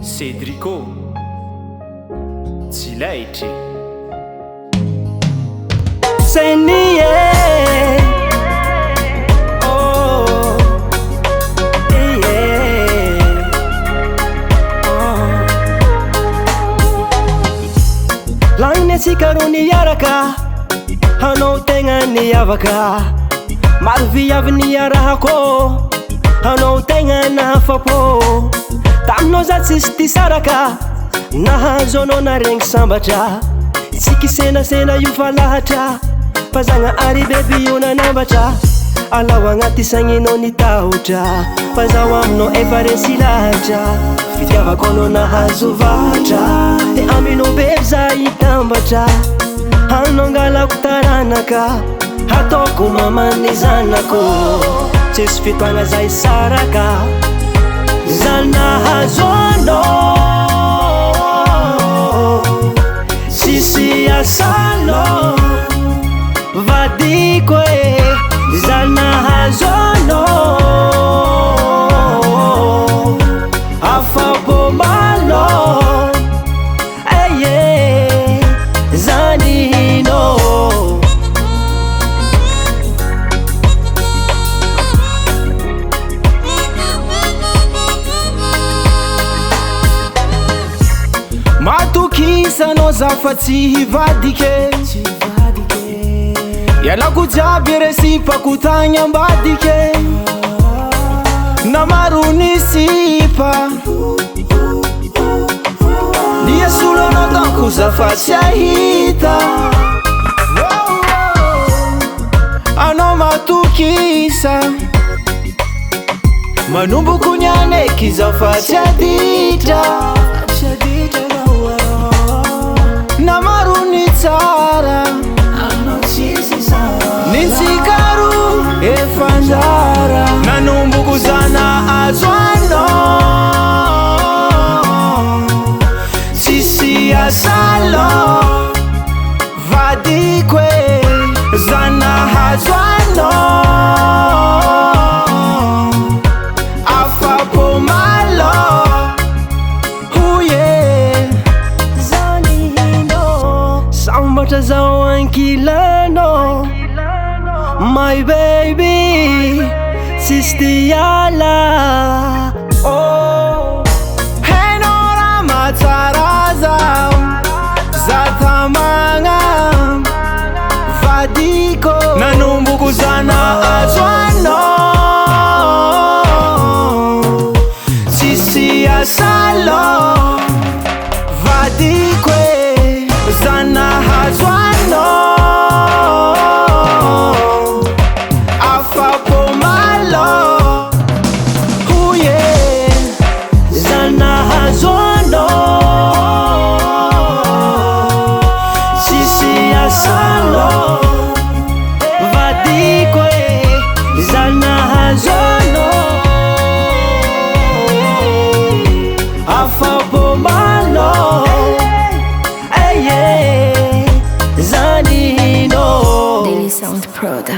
Cedrico Zilaitry Senie oh yeah oh Laine sikaroni yaraka hanao tegna niavaka maro viavy arahako hanao tegna nahafapo taminao za tsisy ty saraka nahazo anao naregny sambatra tsy kisenasena io fa lahatra fa zagna ary beby io nanambatra alao agnaty sagninao nitahotra fa zaho aminao efa resy lahatra fitiavako anao nahazo vatra te aminao beby za hitambatra hanangalako taranaka hataoko mamany zanako tsisy fitoagna za isaraka za nahazo anao sisy asalo vadiko e za nahazo anao afapo malo eye zanino matokisano za fa tsy hivadike ialako jiaby resipako tagny ambadike na maro ny sipa niasolo anao tanko za fa tsy ahita anao matokisa manomboko nyaneky za fa tsy aditra na maro ny tsara nintsikaru efanjara nanomboko zana azo anao sisy asalo vadikwe zana hazo anao afapo malo huye zanino sambatra zao ankilano my baby sistiala oh henora mataraza zatamanga vadiko nanombuku zana azwano sisi asalo vadikwe zana hazwano salo vadikwe zana hazono afabo malo eye zanino Daily Sound Proda